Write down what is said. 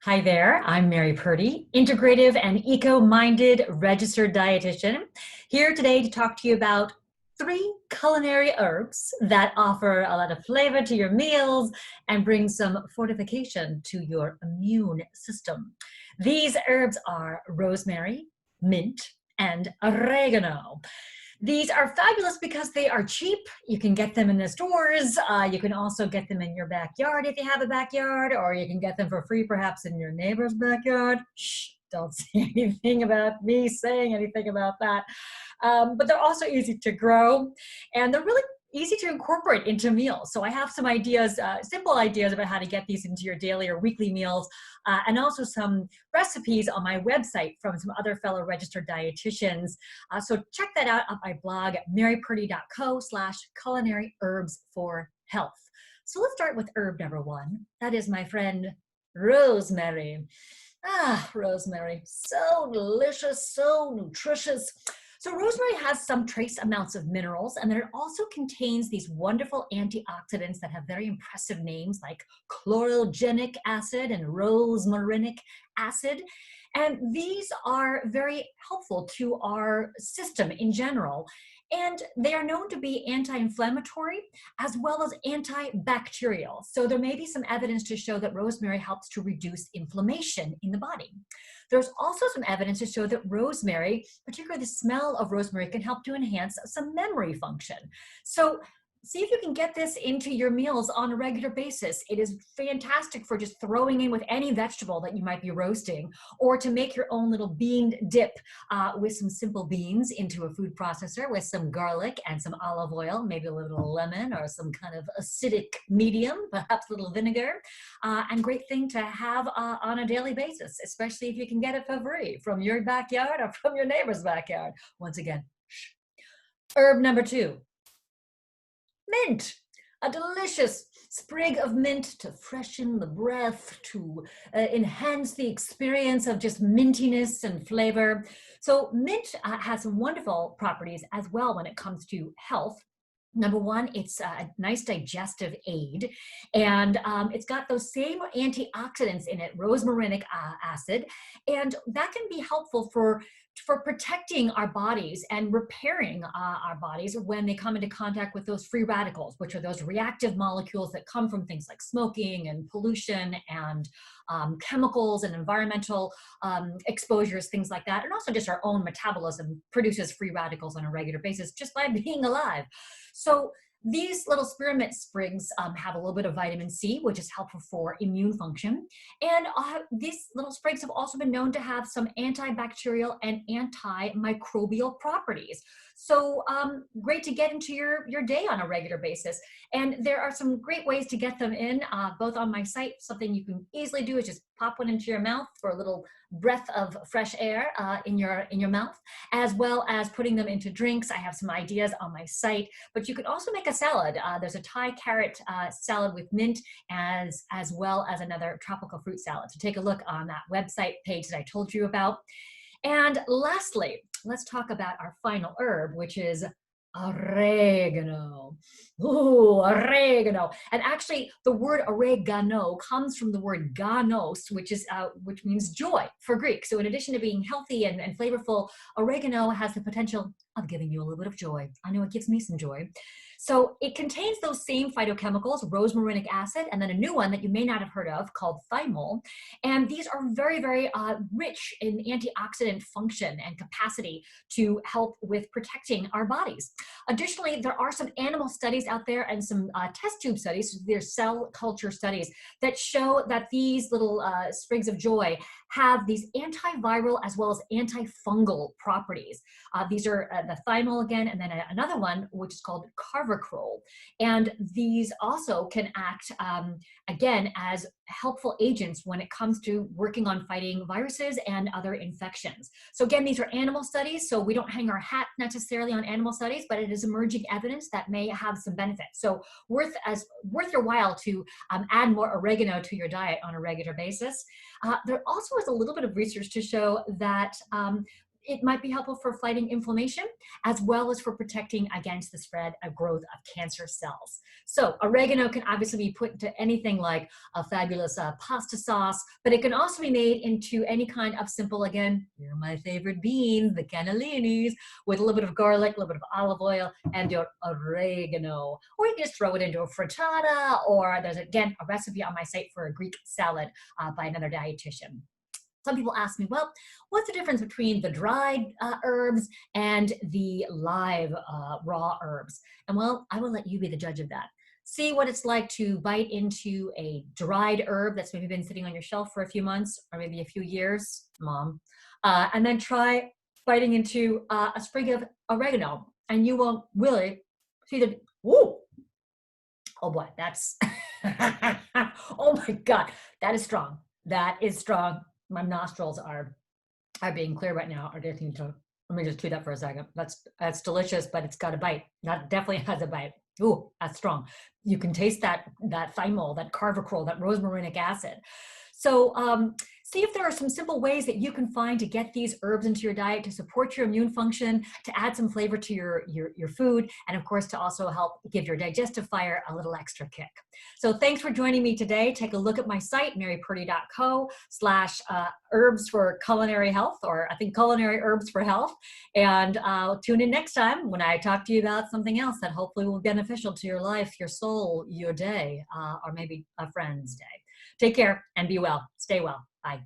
Hi there, I'm Mary Purdy, integrative and eco-minded registered dietitian, here today to talk to you about 3 culinary herbs that offer a lot of flavor to your meals and bring some fortification to your immune system. These herbs are rosemary, mint, and oregano. These are fabulous because they are cheap. You can get them in the stores. You can also get them in your backyard if you have a backyard, or you can get them for free perhaps in your neighbor's backyard. Shh, don't say anything about me saying anything about that. But they're also easy to grow, and they're really easy to incorporate into meals. So I have some ideas, simple ideas about how to get these into your daily or weekly meals, and also some recipes on my website from some other fellow registered dietitians. So check that out on my blog, marypurdy.co/culinary herbs for health. So let's start with herb number 1. That is my friend, rosemary. Ah, rosemary, so delicious, so nutritious. So rosemary has some trace amounts of minerals, and then it also contains these wonderful antioxidants that have very impressive names like chlorogenic acid and rosmarinic acid. And these are very helpful to our system in general. And they are known to be anti-inflammatory as well as antibacterial. So there may be some evidence to show that rosemary helps to reduce inflammation in the body. There's also some evidence to show that rosemary, particularly the smell of rosemary, can help to enhance some memory function. So see if you can get this into your meals on a regular basis. It is fantastic for just throwing in with any vegetable that you might be roasting, or to make your own little bean dip with some simple beans into a food processor with some garlic and some olive oil, maybe a little lemon or some kind of acidic medium, perhaps a little vinegar, and great thing to have on a daily basis, especially if you can get it for free from your backyard or from your neighbor's backyard. Once again, shh. Herb number 2. Mint, a delicious sprig of mint to freshen the breath, to enhance the experience of just mintiness and flavor. So mint has some wonderful properties as well when it comes to health. Number 1, it's a nice digestive aid, and it's got those same antioxidants in it, rosmarinic acid, and that can be helpful for protecting our bodies and repairing our bodies when they come into contact with those free radicals, which are those reactive molecules that come from things like smoking and pollution and chemicals and environmental exposures, things like that. And also just our own metabolism produces free radicals on a regular basis just by being alive. So these little spearmint sprigs have a little bit of vitamin C, which is helpful for immune function. And these little sprigs have also been known to have some antibacterial and antimicrobial properties. So great to get into your day on a regular basis. And there are some great ways to get them in, both on my site. Something you can easily do is just pop one into your mouth for a little breath of fresh air in your mouth, as well as putting them into drinks. I have some ideas on my site, but you could also make a salad. There's a Thai carrot salad with mint, as well as another tropical fruit salad. So take a look on that website page that I told you about. And lastly, let's talk about our final herb, which is oregano. Ooh, oregano. And actually, the word oregano comes from the word ganos, which means joy for Greek. So in addition to being healthy and flavorful, oregano has the potential of giving you a little bit of joy. I know it gives me some joy. So it contains those same phytochemicals, rosmarinic acid, and then a new one that you may not have heard of called thymol. And these are very, very rich in antioxidant function and capacity to help with protecting our bodies. Additionally, there are some animal studies out there and some test tube studies, there's cell culture studies, that show that these little sprigs of joy have these antiviral as well as antifungal properties. These are the thymol again, and then another one, which is called carvacrol. And these also can act, again, as helpful agents when it comes to working on fighting viruses and other infections. So again, these are animal studies, so we don't hang our hat necessarily on animal studies, but it is emerging evidence that may have some benefit. So worth your while to add more oregano to your diet on a regular basis. There also is a little bit of research to show that it might be helpful for fighting inflammation as well as for protecting against the spread of growth of cancer cells. So oregano can obviously be put into anything like a fabulous pasta sauce, but it can also be made into any kind of simple, again, here are my favorite beans, the cannellinis, with a little bit of garlic, a little bit of olive oil, and your oregano. Or you can just throw it into a frittata, or there's, again, a recipe on my site for a Greek salad by another dietitian. Some people ask me, well, what's the difference between the dried herbs and the live raw herbs? And well, I will let you be the judge of that. See what it's like to bite into a dried herb that's maybe been sitting on your shelf for a few months or maybe a few years, Mom, and then try biting into a sprig of oregano, and you will really see the, whoa, oh boy, that's, oh my God, that is strong. That is strong. My nostrils are being clear right now. Are getting to, let me just chew that for a second. That's delicious, but it's got a bite. That definitely has a bite. Ooh, that's strong. You can taste that thymol, that carvacrol, that rosmarinic acid. So see if there are some simple ways that you can find to get these herbs into your diet to support your immune function, to add some flavor to your food, and of course to also help give your digestive fire a little extra kick. So thanks for joining me today. Take a look at my site, marypurdy.co/herbs for culinary health, or I think culinary herbs for health. And tune in next time when I talk to you about something else that hopefully will be beneficial to your life, your soul, your day, or maybe a friend's day. Take care and be well. Stay well. Bye.